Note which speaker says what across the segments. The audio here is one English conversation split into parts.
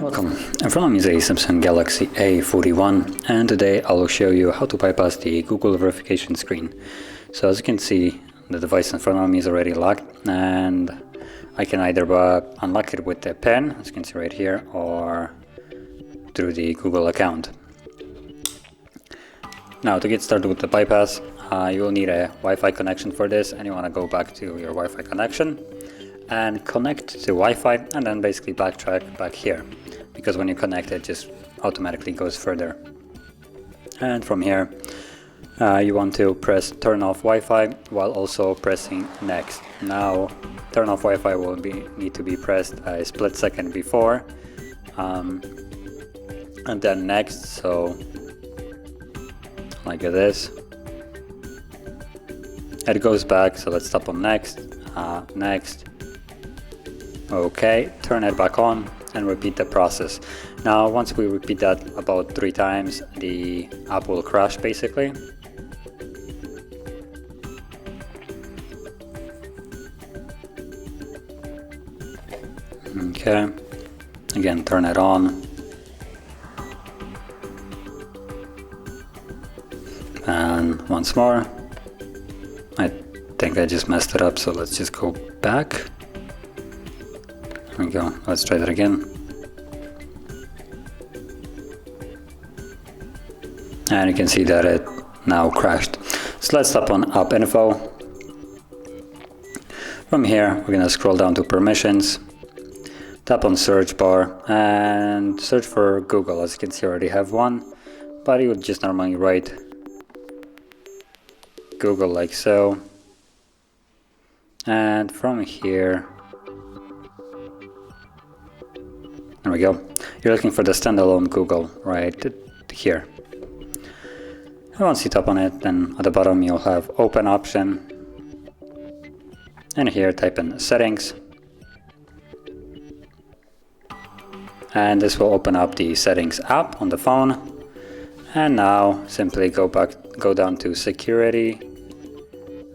Speaker 1: Welcome, in front of me is a Samsung Galaxy A41 and today I will show you how to bypass the Google verification screen. So as you can see, the device in front of me is already locked and I can either unlock it with the PIN, as you can see right here, or through the Google account. Now to get started with the bypass, you will need a Wi-Fi connection for this, and you want to go back to your Wi-Fi connection and connect to Wi-Fi and then basically backtrack back here, because when you connect it just automatically goes further. And from here you want to press turn off Wi-Fi while also pressing next. Now turn off Wi-Fi will need to be pressed a split second before and then next, so like this. It goes back, so let's tap on next, next, okay, turn it back on and repeat the process. Now once we repeat that about 3 times, the app will crash basically. Okay, again turn it on and once more. I think I just messed it up, so let's just go back. There we go, let's try that again. And you can see that it now crashed. So let's tap on App Info. From here we're gonna scroll down to permissions, tap on search bar and search for Google. As you can see, I already have one, but you would just normally write Google like so, and from here, there we go, you're looking for the standalone Google right here. And once you tap on it, then at the bottom you'll have open option, and here type in settings, and this will open up the settings app on the phone. And now simply go down to security,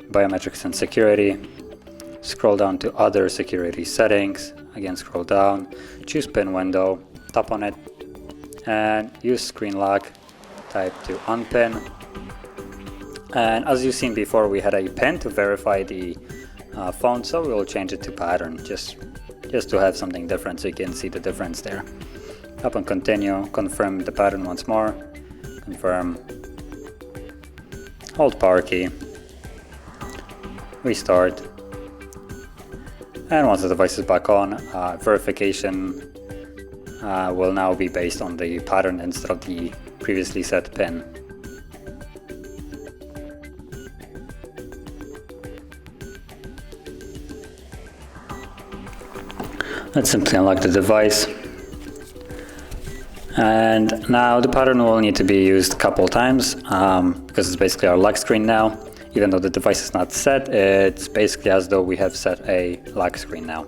Speaker 1: biometrics and security, scroll down to other security settings, again scroll down, choose pin window, tap on it and use screen lock, type to unpin. And as you've seen before, we had a pin to verify the phone, so we will change it to pattern just to have something different so you can see the difference there. Tap on continue, confirm the pattern once more. Confirm, hold power key, restart, and once the device is back on, verification will now be based on the pattern instead of the previously set PIN. Let's simply unlock the device. And now the pattern will need to be used a couple times because it's basically our lock screen now. Even though the device is not set, it's basically as though we have set a lock screen now.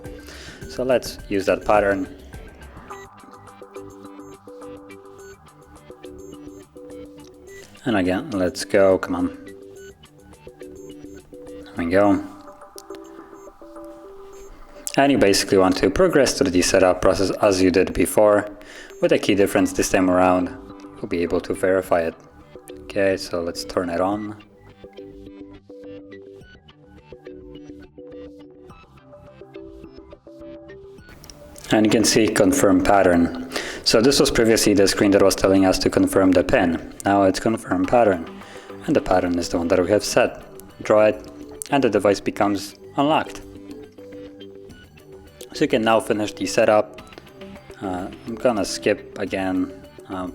Speaker 1: So let's use that pattern. And again, let's go, come on. There we go. And you basically want to progress through the setup process as you did before. With a key difference this time around, you'll be able to verify it. Okay, so let's turn it on. And you can see confirm pattern. So this was previously the screen that was telling us to confirm the PIN. Now it's confirm pattern. And the pattern is the one that we have set. Draw it and the device becomes unlocked. So you can now finish the setup. I'm gonna skip again a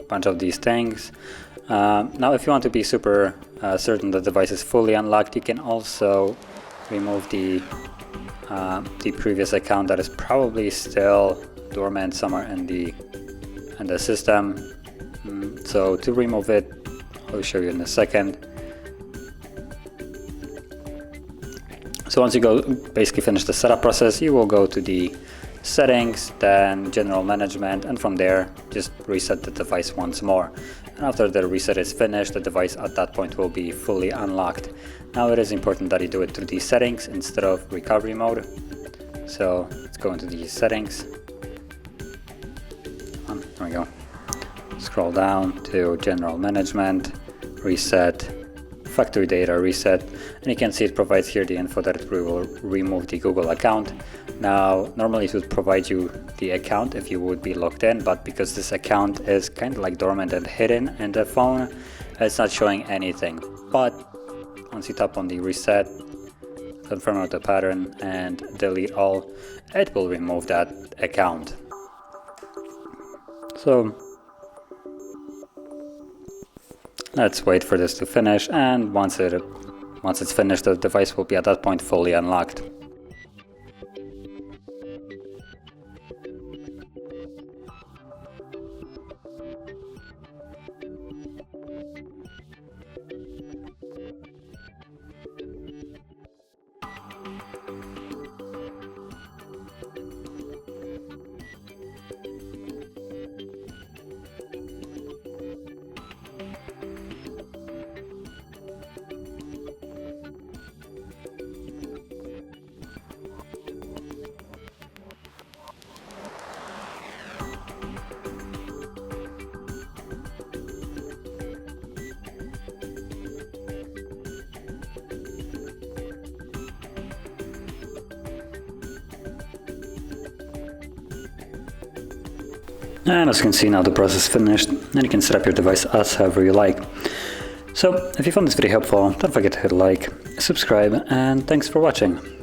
Speaker 1: bunch of these things. Now if you want to be super certain the device is fully unlocked, you can also remove the previous account that is probably still dormant somewhere in the system. So to remove it, I'll show you in a second. So once you basically finish the setup process, you will go to the settings, then general management, and from there just reset the device once more. And after the reset is finished, the device at that point will be fully unlocked. Now it is important that you do it through the settings instead of recovery mode. So let's go into the settings. There we go. Scroll down to general management, reset, factory data reset, and you can see it provides here the info that it will remove the Google account. Now normally it would provide you the account if you would be logged in, but because this account is kind of like dormant and hidden in the phone, it's not showing anything. But once you tap on the reset, confirm with the pattern and delete all, it will remove that account. So let's wait for this to finish, and once it's finished, the device will be at that point fully unlocked. And as you can see, now the process is finished, and you can set up your device as however you like. So if you found this video helpful, don't forget to hit like, subscribe, and thanks for watching.